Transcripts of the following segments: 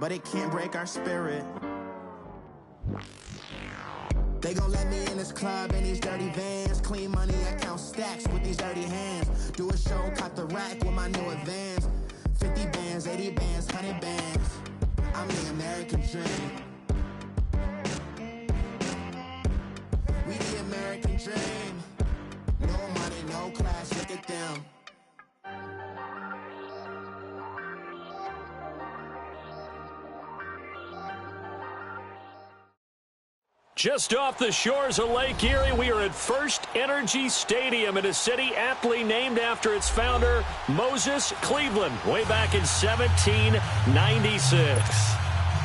but it can't break our spirit. They gon' let me in this club in these dirty vans. Clean money, I count stacks with these dirty hands. Do a show, caught the rack with my new advance. 50 bands, 80 bands, 100 bands. I'm the American dream. We the American dream. No money, no class, look at them. Just off the shores of Lake Erie, we are at First Energy Stadium in a city aptly named after its founder, Moses Cleveland, way back in 1796.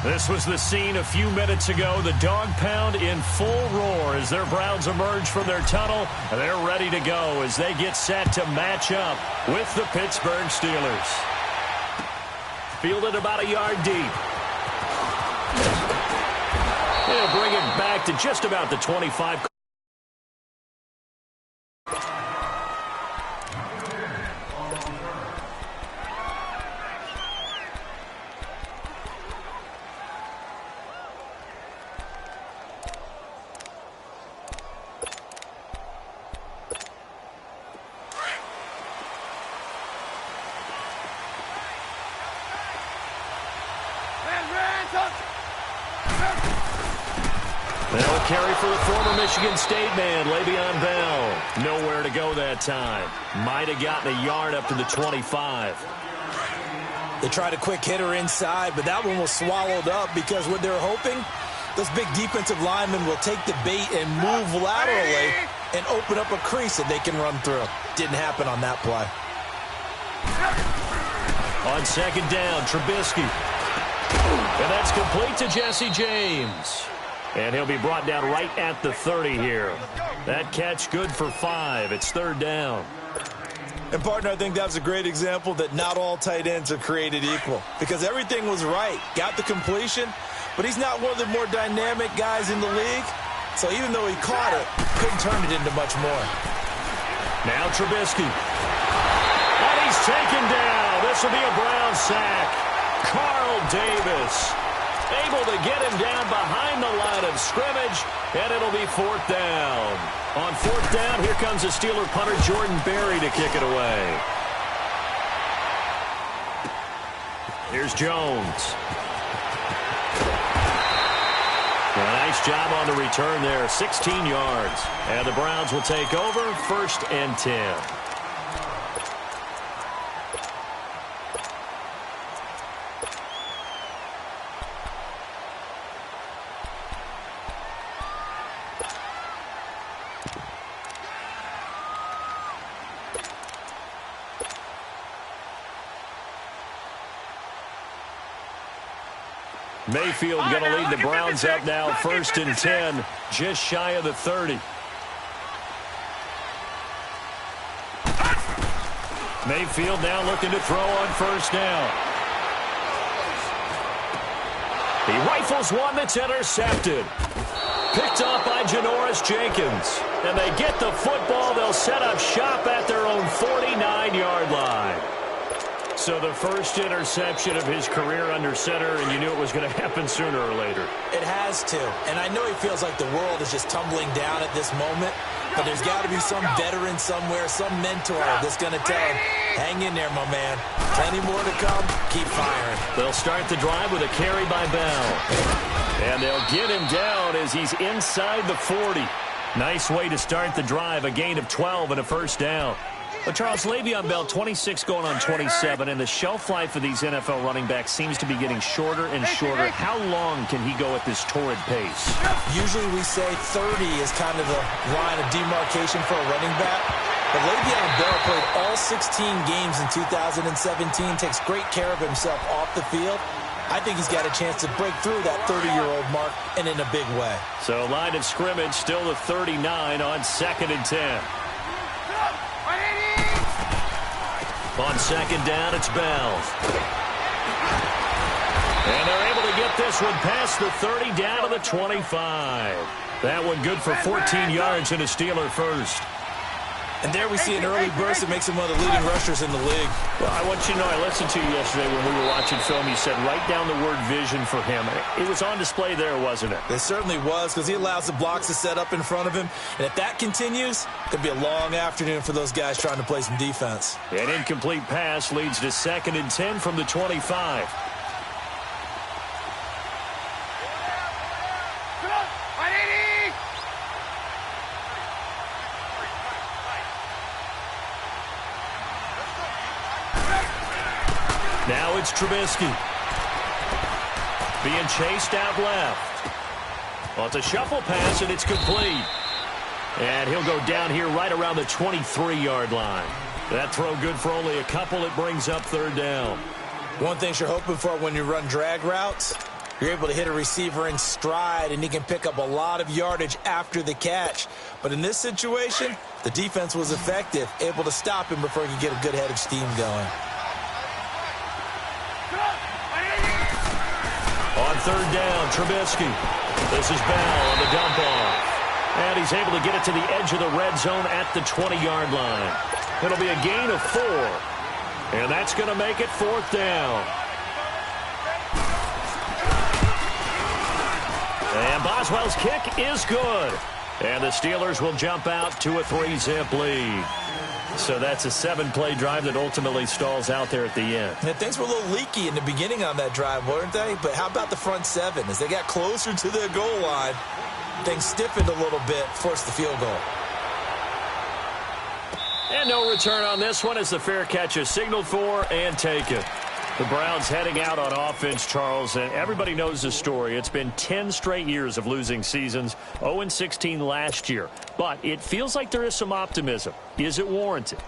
This was the scene a few minutes ago. The dog pound in full roar as their Browns emerge from their tunnel. They're ready to go as they get set to match up with the Pittsburgh Steelers. Fielded about a yard deep. They'll bring it back to just about the 25. They'll carry for the former Michigan State man, Le'Veon Bell. Nowhere to go that time. Might have gotten a yard up to the 25. They tried a quick hitter inside, but that one was swallowed up because what they're hoping, those big defensive linemen will take the bait and move laterally and open up a crease that they can run through. Didn't happen on that play. On second down, Trubisky. And that's complete to Jesse James. And he'll be brought down right at the 30 here. That catch good for 5. It's third down. And, partner, I think that's a great example that not all tight ends are created equal. Because everything was right. Got the completion, but he's not one of the more dynamic guys in the league. So even though he caught it, couldn't turn it into much more. Now Trubisky. And he's taken down. This will be a Brown sack. Carl Davis able to get him down behind the line of scrimmage, and it'll be fourth down. On fourth down, here comes the Steeler punter, Jordan Berry, to kick it away. Here's Jones. A nice job on the return there, 16 yards. And the Browns will take over, 1st and 10. Mayfield going to lead the Browns up now, 1st and 10, just shy of the 30. Mayfield now looking to throw on 1st down. He rifles one that's intercepted. Picked off by Janoris Jenkins. And they get the football. They'll set up shop at their own 49-yard line. So the first interception of his career under center, and you knew it was going to happen sooner or later. It has to. And I know he feels like the world is just tumbling down at this moment, but there's got to be some veteran somewhere, some mentor that's going to tell him, hang in there, my man. Plenty more to come. Keep firing. They'll start the drive with a carry by Bell. And they'll get him down as he's inside the 40. Nice way to start the drive, a gain of 12 and a 1st down. But Charles, Le'Veon Bell, 26 going on 27, and the shelf life of these NFL running backs seems to be getting shorter and shorter. How long can he go at this torrid pace? Usually we say 30 is kind of the line of demarcation for a running back. But Le'Veon Bell played all 16 games in 2017, takes great care of himself off the field. I think he's got a chance to break through that 30-year-old mark, and in a big way. So line of scrimmage still the 39 on 2nd and 10. On 2nd down, it's Bell. And they're able to get this one past the 30 down to the 25. That one good for 14 yards and a Steeler first. And there we see an early burst that makes him one of the leading rushers in the league. Well, I want you to know, I listened to you yesterday when we were watching film. You said write down the word vision for him. It was on display there, wasn't it? It certainly was, because he allows the blocks to set up in front of him. And if that continues, it could be a long afternoon for those guys trying to play some defense. An incomplete pass leads to 2nd and 10 from the 25. Now it's Trubisky. Being chased out left. Well, it's a shuffle pass, and it's complete. And he'll go down here right around the 23-yard line. That throw good for only a couple. It brings up 3rd down. One thing you're hoping for when you run drag routes, you're able to hit a receiver in stride, and he can pick up a lot of yardage after the catch. But in this situation, the defense was effective, able to stop him before he could get a good head of steam going. On 3rd down, Trubisky. This is Bell on the dump off. And he's able to get it to the edge of the red zone at the 20-yard line. It'll be a gain of 4. And that's going to make it 4th down. And Boswell's kick is good. And the Steelers will jump out to a 3-zip lead. So that's a 7-play drive that ultimately stalls out there at the end. And things were a little leaky in the beginning on that drive, weren't they? But how about the front 7? As they got closer to their goal line, things stiffened a little bit, forced the field goal. And no return on this one as the fair catch is signaled for and taken. The Browns heading out on offense, Charles, and everybody knows the story. It's been 10 straight years of losing seasons, 0-16 last year. But it feels like there is some optimism. Is it warranted?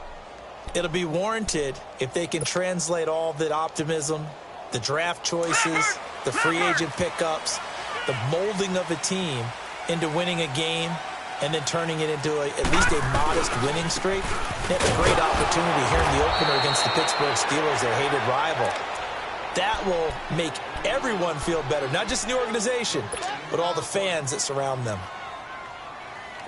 It'll be warranted if they can translate all that optimism, the draft choices, the free agent pickups, the molding of a team into winning a game and then turning it into at least a modest winning streak. They have a great opportunity here in the opener against the Pittsburgh Steelers, their hated rival. That will make everyone feel better, not just the organization, but all the fans that surround them.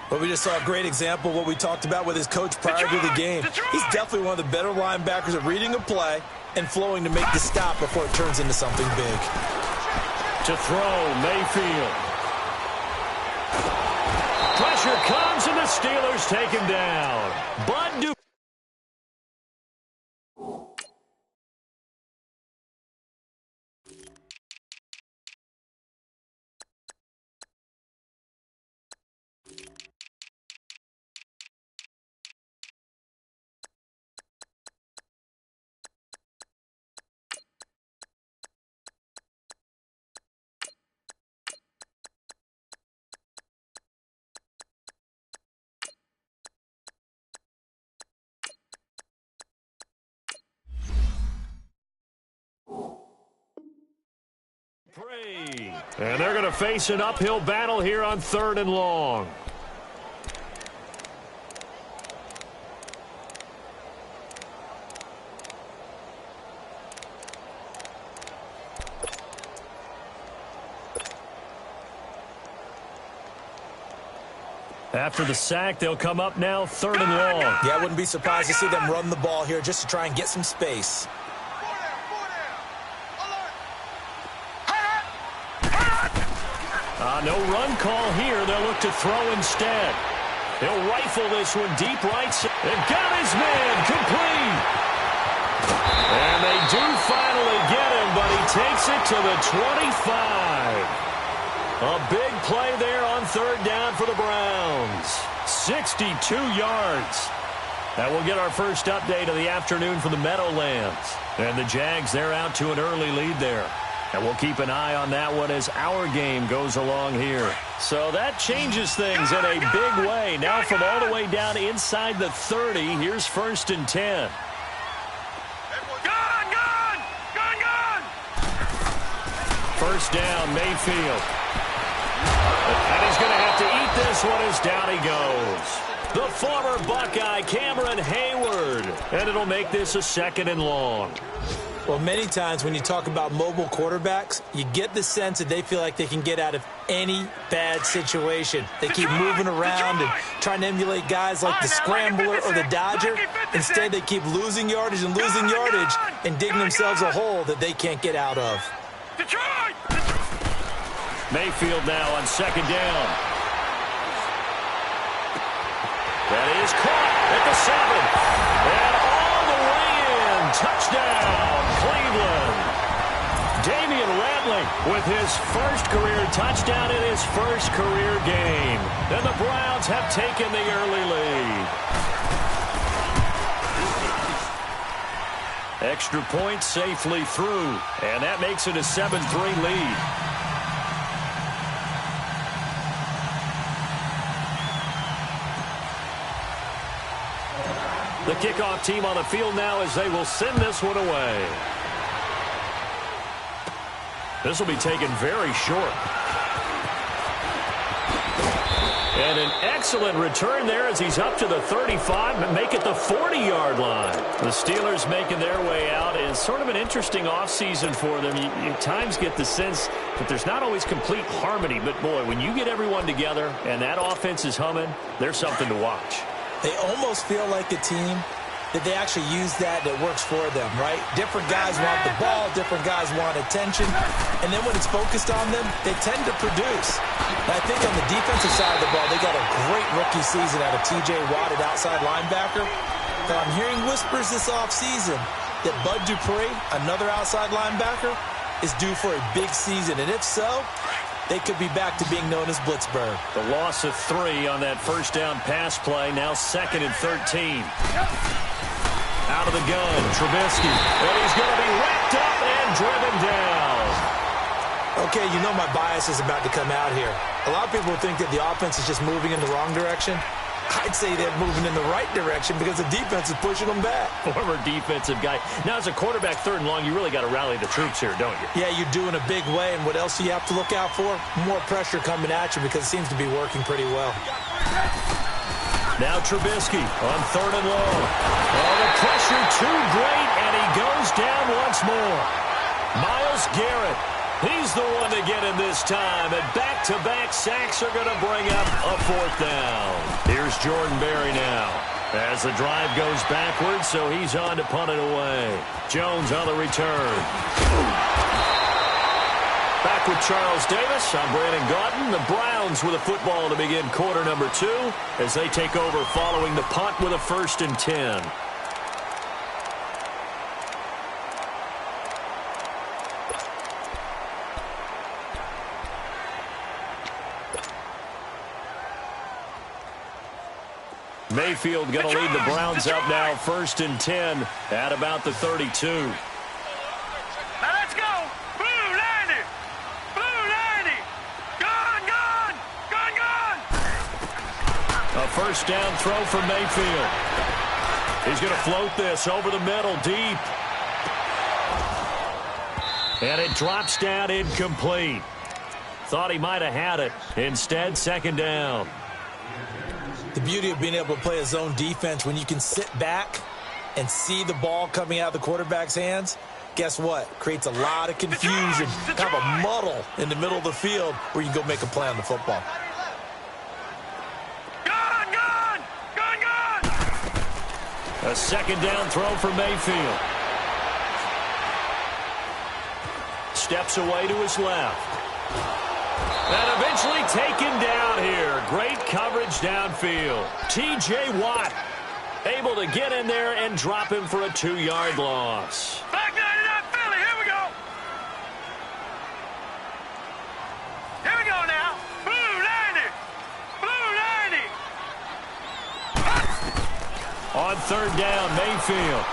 But we just saw a great example of what we talked about with his coach prior to the game. He's definitely one of the better linebackers at reading a play and flowing to make the stop before it turns into something big. To throw, Mayfield. Pressure comes, and the Steelers take him down. Bud Dupree. And they're going to face an uphill battle here on 3rd and long. After the sack, they'll come up now 3rd and long. Yeah, I wouldn't be surprised to see them run the ball here just to try and get some space. No run call here. They'll look to throw instead. He'll rifle this one deep right. They've got his man complete. And they do finally get him, but he takes it to the 25. A big play there on 3rd down for the Browns. 62 yards. That will get our first update of the afternoon from the Meadowlands. And the Jags, they're out to an early lead there. And we'll keep an eye on that one as our game goes along here. So that changes things in a big way. Now from all the way down inside the 30, here's 1st and 10. First down, Mayfield. And he's going to have to eat this one as down he goes. The former Buckeye, Cameron Hayward. And it'll make this a 2nd and long. Well, many times when you talk about mobile quarterbacks, you get the sense that they feel like they can get out of any bad situation. They keep moving around and trying to emulate guys like the Scrambler or the Dodger. Instead, they keep losing yardage and losing yardage and digging themselves a hole that they can't get out of. Mayfield now on second down. That is caught at the 7. And all the way in. Touchdown, Cleveland. Damian Rattling with his first career touchdown in his first career game. And the Browns have taken the early lead. Extra point safely through. And that makes it a 7-3 lead. The kickoff team on the field now as they will send this one away. This will be taken very short. And an excellent return there as he's up to the 35, but make it the 40-yard line. The Steelers making their way out is sort of an interesting offseason for them. You at times get the sense that there's not always complete harmony, but boy, when you get everyone together and that offense is humming, there's something to watch. They almost feel like a team that they actually use that works for them, right? Different guys want the ball, different guys want attention, and then when it's focused on them, they tend to produce. And I think on the defensive side of the ball, they got a great rookie season out of T.J. Watt at outside linebacker. But I'm hearing whispers this offseason that Bud Dupree, another outside linebacker, is due for a big season, and if so, they could be back to being known as Blitzburg. The loss of 3 on that first down pass play, now 2nd and 13. Out of the gun, Trubisky. And he's going to be wrapped up and driven down. Okay, you know my bias is about to come out here. A lot of people think that the offense is just moving in the wrong direction. I'd say they're moving in the right direction because the defense is pushing them back. Former defensive guy. Now, as a quarterback, 3rd and long, you really got to rally the troops here, don't you? Yeah, you do in a big way. And what else do you have to look out for? More pressure coming at you because it seems to be working pretty well. Now Trubisky on 3rd and long. Oh, the pressure too great, and he goes down once more. Myles Garrett. He's the one to get him this time, and back-to-back sacks are going to bring up a 4th down. Here's Jordan Berry now as the drive goes backwards, so he's on to punt it away. Jones on the return. Back with Charles Davis. I'm Brandon Gaudin. The Browns with a football to begin quarter number 2 as they take over following the punt with a 1st and 10. Mayfield going to lead the Browns up now, 1st and 10 at about the 32. Now let's go. Blue 90. Blue 90. Gone, gone. Gone, gone. A 1st down throw for Mayfield. He's going to float this over the middle, deep. And it drops down incomplete. Thought he might have had it. Instead, 2nd down. The beauty of being able to play a zone defense when you can sit back and see the ball coming out of the quarterback's hands, guess what? Creates a lot of confusion, kind of a muddle in the middle of the field where you can go make a play on the football. Gone, gone. Gone, gone. A 2nd down throw for Mayfield. Steps away to his left. And eventually taken down here. Great coverage downfield. T.J. Watt able to get in there and drop him for a 2-yard loss. Back 99 Philly. Here we go. Here we go now. Blue 90. Blue 90. On 3rd down, Mayfield.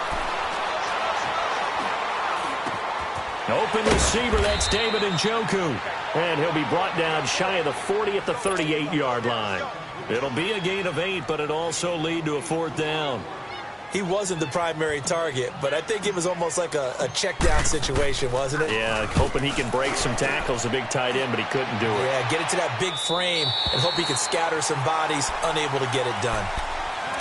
Open receiver, that's David Njoku. And he'll be brought down shy of the 40 at the 38-yard line. It'll be a gain of 8, but it also lead to a 4th down. He wasn't the primary target, but I think it was almost like a check down situation, wasn't it? Yeah, hoping he can break some tackles, a big tight end, but he couldn't do it. Yeah, get it to that big frame and hope he can scatter some bodies, unable to get it done.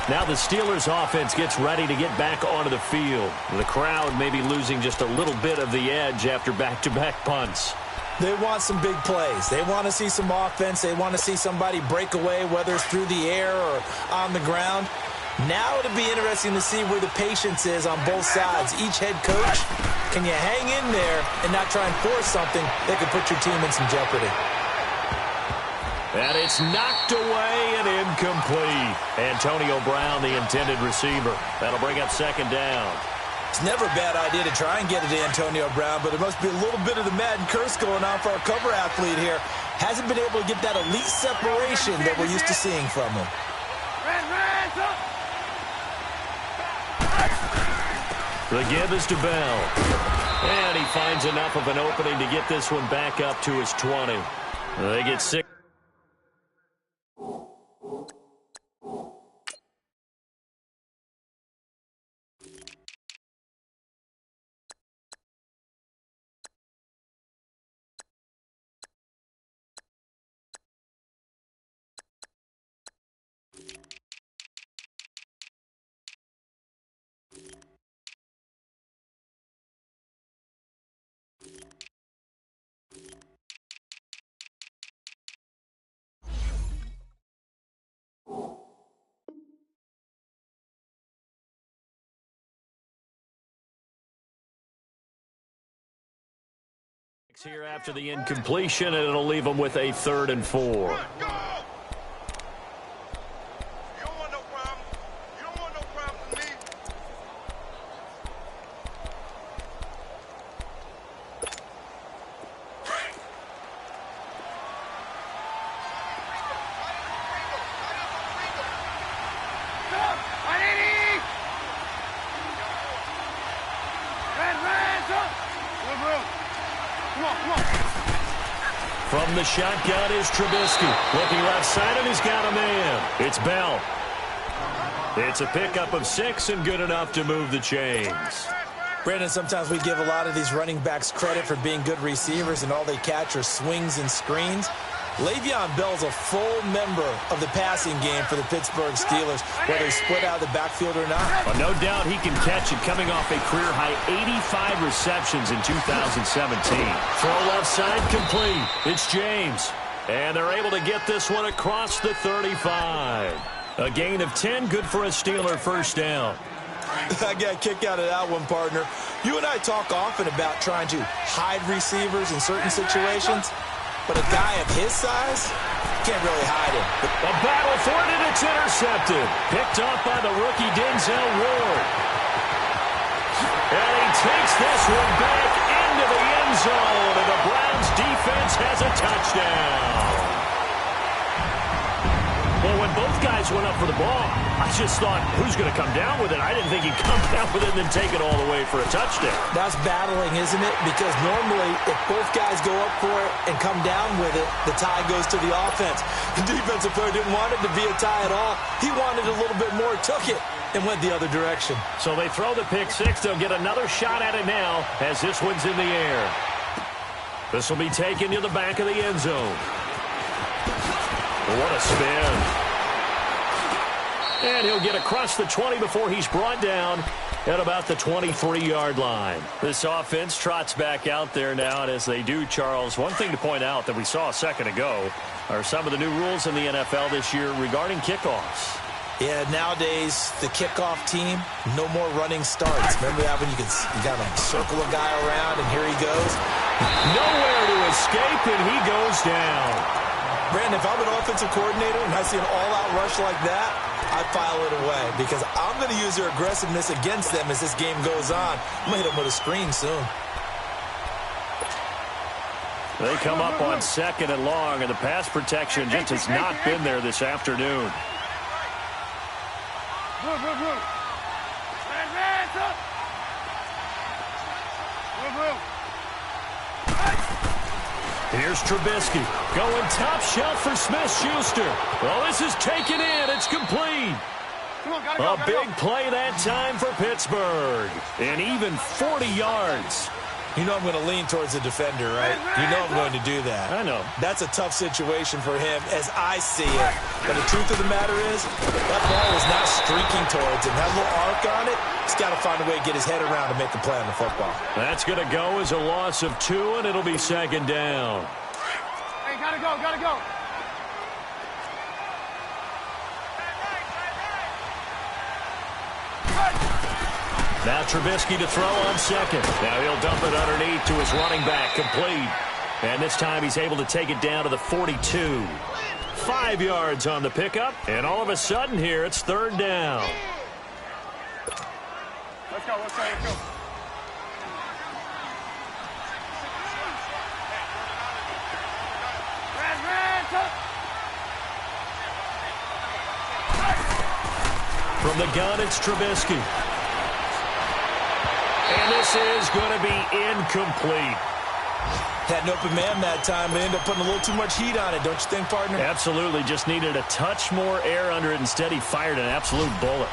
Now the Steelers offense gets ready to get back onto the field. The crowd may be losing just a little bit of the edge after back-to-back punts. They want some big plays. They want to see some offense. They want to see somebody break away, whether it's through the air or on the ground. Now it'll be interesting to see where the patience is on both sides. Each head coach, can you hang in there and not try and force something that could put your team in some jeopardy? And it's knocked away and incomplete. Antonio Brown, the intended receiver. That'll bring up second down. It's never a bad idea to try and get it to Antonio Brown, but there must be a little bit of the Madden curse going on for our cover athlete here. Hasn't been able to get that elite separation that we're used to seeing from him. The give is to Bell. And he finds enough of an opening to get this one back up to his 20. They get 6. Here after the incompletion, and it'll leave them with a 3rd and 4. From the shotgun is Trubisky. Looking left side, and he's got a man. It's Bell. It's a pickup of 6 and good enough to move the chains. Brandon, sometimes we give a lot of these running backs credit for being good receivers, and all they catch are swings and screens. Le'Veon Bell's a full member of the passing game for the Pittsburgh Steelers, whether he's split out of the backfield or not. Well, no doubt he can catch it, coming off a career-high 85 receptions in 2017. Throw left side complete. It's James. And they're able to get this one across the 35. A gain of 10, good for a Steeler first down. I got a kick out of that one, partner. You and I talk often about trying to hide receivers in certain situations. But a guy of his size can't really hide him. A battle for it, and it's intercepted. Picked off by the rookie Denzel Ward. And he takes this one back into the end zone, and the Browns defense has a touchdown. Well, when both guys went up for the ball, I just thought, who's going to come down with it? I didn't think he'd come down with it and then take it all the way for a touchdown. That's battling, isn't it? Because normally, if both guys go up for it and come down with it, the tie goes to the offense. The defensive player didn't want it to be a tie at all. He wanted a little bit more, took it, and went the other direction. So they throw the pick 6. They'll get another shot at it now as this one's in the air. This will be taken to the back of the end zone. What a spin. And he'll get across the 20 before he's brought down at about the 23-yard line. This offense trots back out there now, and as they do, Charles, one thing to point out that we saw a second ago are some of the new rules in the NFL this year regarding kickoffs. Yeah, nowadays, the kickoff team, no more running starts. Remember that when you got to circle a guy around, and here he goes? Nowhere to escape, and he goes down. Brandon, if I'm an offensive coordinator and I see an all-out rush like that, I file it away because I'm going to use their aggressiveness against them as this game goes on. I'm going to hit them with a screen soon. They come up on 2nd and long, and the pass protection just has not been there this afternoon. Here's Trubisky going top shelf for Smith-Schuster. Well, this is taken in. It's complete. A big play that time for Pittsburgh. And even 40 yards. You know I'm going to lean towards the defender, right? You know I'm going to do that. I know. That's a tough situation for him as I see it. But the truth of the matter is, that ball was not streaking towards him. That little arc on it, he's got to find a way to get his head around to make the play on the football. That's going to go as a loss of 2, and it'll be second down. Hey, gotta go, gotta go. Now Trubisky to throw on second. Now he'll dump it underneath to his running back, complete. And this time he's able to take it down to the 42. 5 yards on the pickup, and all of a sudden here it's third down. Let's go, let's go, let's go. From the gun, it's Trubisky. And this is going to be incomplete. Had an open man that time, but ended up putting a little too much heat on it, don't you think, partner? Absolutely. Just needed a touch more air under it. Instead, he fired an absolute bullet.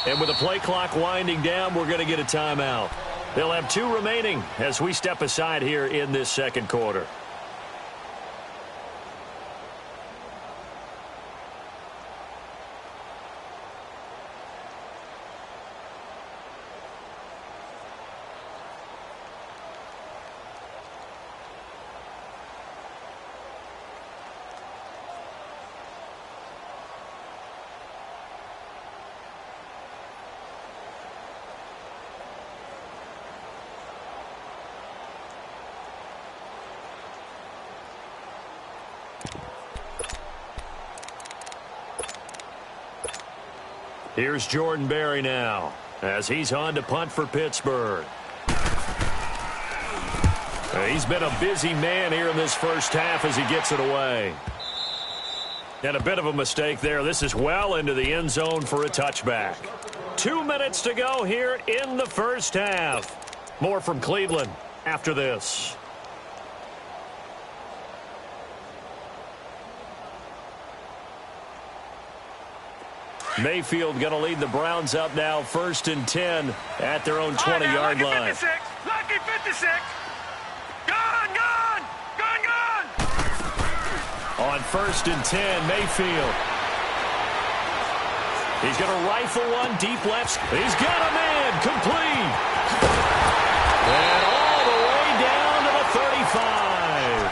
And with the play clock winding down, we're going to get a timeout. They'll have 2 remaining as we step aside here in this second quarter. Here's Jordan Berry now as he's on to punt for Pittsburgh. He's been a busy man here in this first half as he gets it away. And a bit of a mistake there. This is well into the end zone for a touchback. 2 minutes to go here in the first half. More from Cleveland after this. Mayfield going to lead the Browns up now, 1st and 10 at their own 20-yard line. 56, lucky 56. Gone, gone, gone, gone. On 1st and 10, Mayfield. He's going to rifle one deep left. He's got a man, complete. And all the way down to the 35.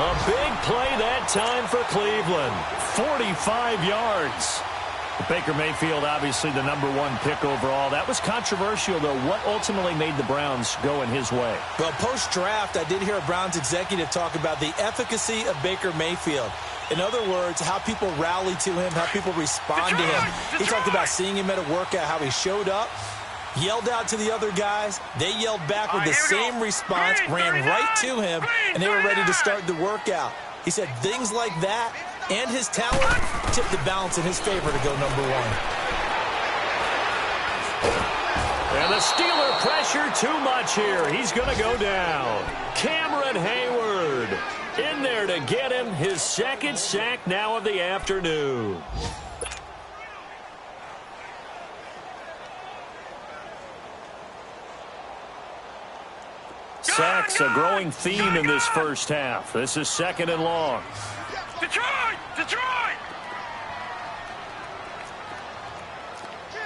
A big play that time for Cleveland. 45 yards. Baker Mayfield, obviously the #1 pick overall. That was controversial, though. What ultimately made the Browns go in his way? Well, post-draft, I did hear a Browns executive talk about the efficacy of Baker Mayfield. In other words, how people rally to him, how people respond to him. He talked about seeing him at a workout, how he showed up, yelled out to the other guys. They yelled back with the same response, ran right to him, and they were ready to start the workout. He said things like that and his talent tipped the balance in his favor to go #1. And the Steeler pressure too much here. He's going to go down. Cameron Hayward in there to get him his 2nd sack now of the afternoon. Sacks a growing theme in this first half. This is 2nd and long. Detroit! Detroit!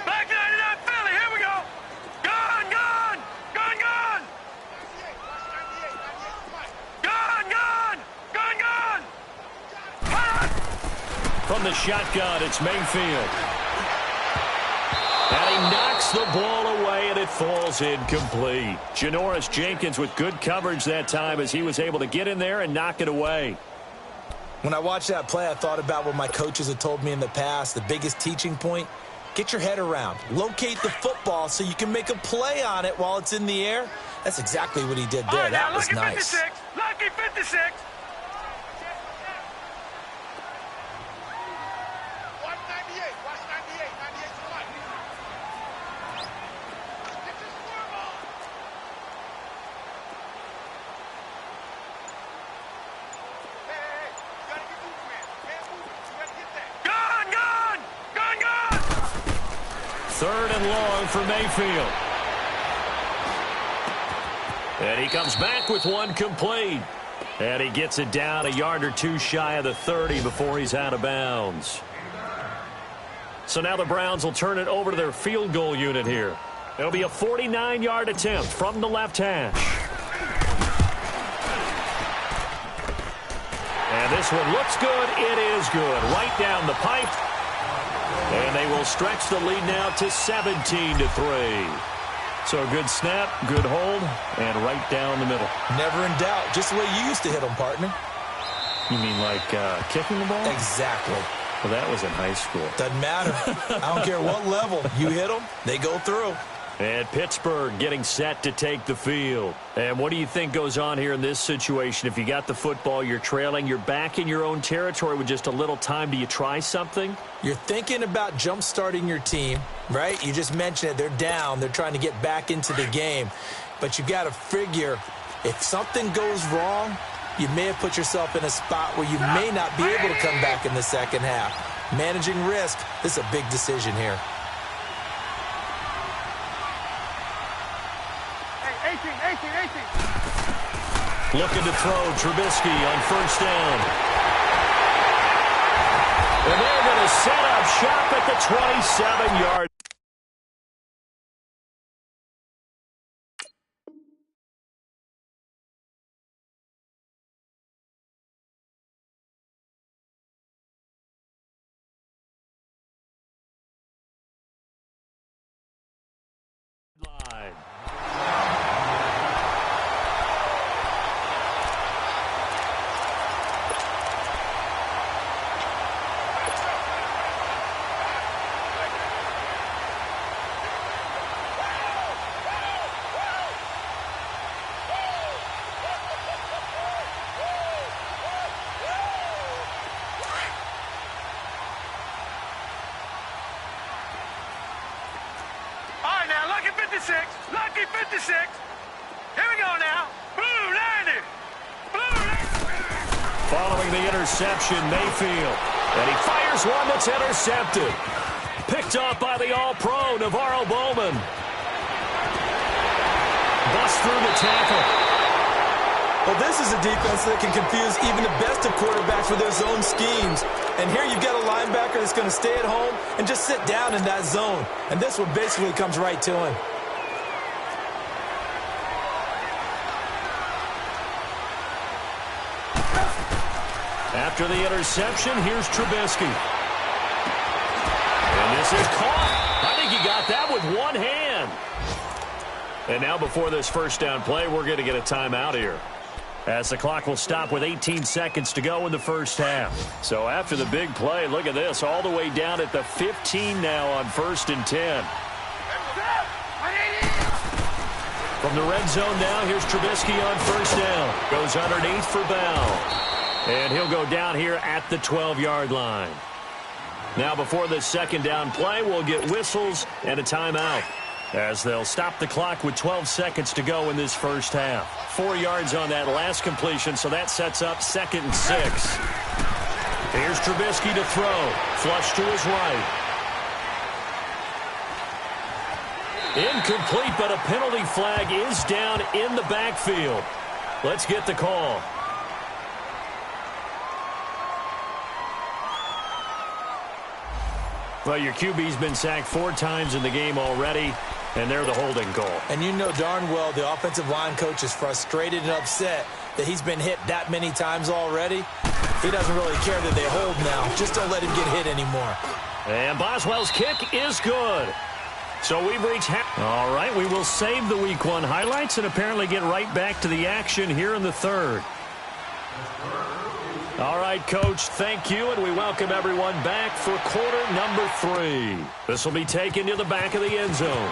Back 99 Philly, here we go! From the shotgun, it's Mayfield. And he knocks the ball away, and it falls incomplete. Janoris Jenkins with good coverage that time as he was able to get in there and knock it away. When I watched that play, I thought about what my coaches had told me in the past. The biggest teaching point, get your head around. Locate the football so you can make a play on it while it's in the air. That's exactly what he did there. Right, that now, was nice. 56, lucky 56. Third and long for Mayfield. And he comes back with one complete. And he gets it down a yard or two shy of the 30 before he's out of bounds. So now the Browns will turn it over to their field goal unit here. It'll be a 49-yard attempt from the left hash. And this one looks good. It is good. Right down the pipe. And they will stretch the lead now to 17-3. So a good snap, good hold, and right down the middle. Never in doubt. Just the way you used to hit them, partner. You mean like kicking the ball? Exactly. Well, that was in high school. Doesn't matter. I don't care what level. You hit them, they go through. And Pittsburgh getting set to take the field. And what do you think goes on here in this situation? If you got the football, you're trailing, you're back in your own territory with just a little time. Do you try something? You're thinking about jump-starting your team, right? You just mentioned it. They're down. They're trying to get back into the game. But you got to figure if something goes wrong, you may have put yourself in a spot where you may not be able to come back in the second half. Managing risk, this is a big decision here. Looking to throw Trubisky on first down. And they're going to set up shop at the 27-yard. Line. Lucky 56. Here we go now. Blue 90. Blue 90. Following the interception, Mayfield. And he fires one that's intercepted. Picked off by the All-Pro, Navarro Bowman. Bust through the tackle. Well, this is a defense that can confuse even the best of quarterbacks with their zone schemes. And here you've got a linebacker that's going to stay at home and just sit down in that zone. And this one basically comes right to him. After the interception, here's Trubisky. And this is caught. I think he got that with one hand. And now before this first down play, we're going to get a timeout here, as the clock will stop with 18 seconds to go in the first half. So after the big play, look at this, all the way down at the 15 now on 1st and 10. From the red zone now, here's Trubisky on first down. Goes underneath for Bell. And he'll go down here at the 12-yard line. Now before this second down play, we'll get whistles and a timeout, as they'll stop the clock with 12 seconds to go in this first half. 4 yards on that last completion, so that sets up 2nd and 6. Here's Trubisky to throw. Flush to his right. Incomplete, but a penalty flag is down in the backfield. Let's get the call. Well, your QB's been sacked 4 times in the game already, and they're the holding call. And you know darn well the offensive line coach is frustrated and upset that he's been hit that many times already. He doesn't really care that they hold now. Just don't let him get hit anymore. And Boswell's kick is good. So we've reached half. All right, we will save the Week 1 highlights and apparently get right back to the action here in the third. All right, Coach, thank you, and we welcome everyone back for quarter number 3. This will be taken to the back of the end zone.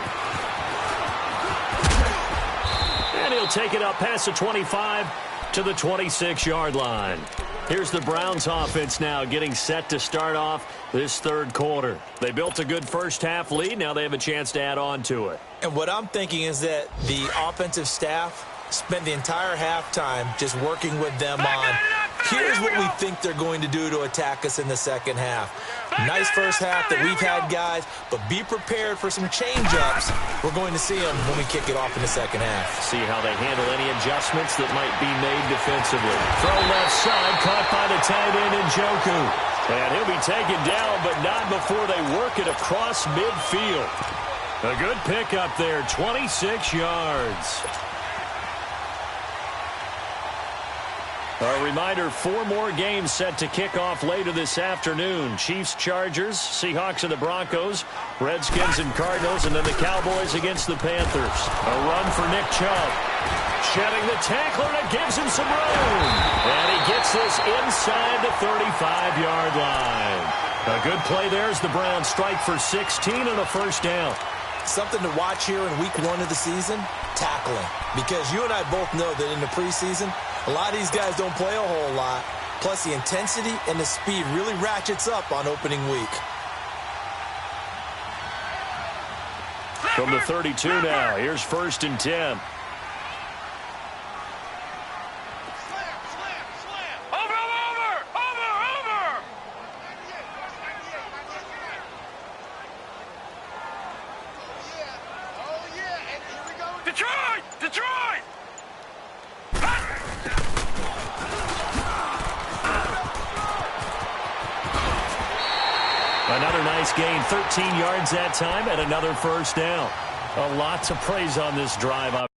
And he'll take it up past the 25 to the 26-yard line. Here's the Browns offense now getting set to start off this third quarter. They built a good first-half lead. Now they have a chance to add on to it. And what I'm thinking is that the offensive staff spent the entire halftime just working with them on, here's what we think they're going to do to attack us in the second half. Nice first half that we've had, guys, but be prepared for some change-ups. We're going to see them when we kick it off in the second half. See how they handle any adjustments that might be made defensively. Throw left side, caught by the tight end Njoku. And he'll be taken down, but not before they work it across midfield. A good pickup there, 26 yards. A reminder, 4 more games set to kick off later this afternoon. Chiefs, Chargers, Seahawks and the Broncos, Redskins and Cardinals, and then the Cowboys against the Panthers. A run for Nick Chubb. Shedding the tackler, and it gives him some room. And he gets this inside the 35-yard line. A good play there as the Browns strike for 16 and a first down. Something to watch here in week 1 of the season, tackling. Because you and I both know that in the preseason, a lot of these guys don't play a whole lot. Plus, the intensity and the speed really ratchets up on opening week. From the 32 now, here's 1st and 10. Detroit! Another nice gain, 13 yards that time, and another first down. A lot to praise on this drive.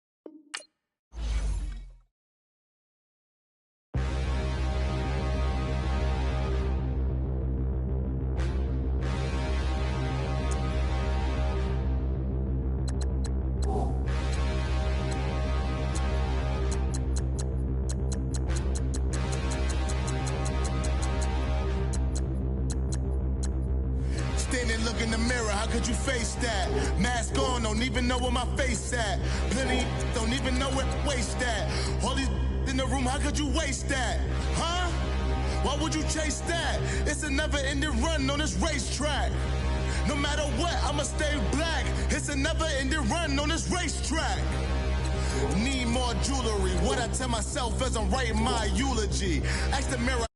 Look in the mirror, how could you face that? Mask on, don't even know where my face at. Plenty don't even know where to waste that. All these in the room, how could you waste that? Huh? Why would you chase that? It's a never-ending run on this racetrack. No matter what, I'ma stay black. It's a never-ending run on this racetrack. Need more jewelry. What I tell myself as I'm writing my eulogy. Ask the mirror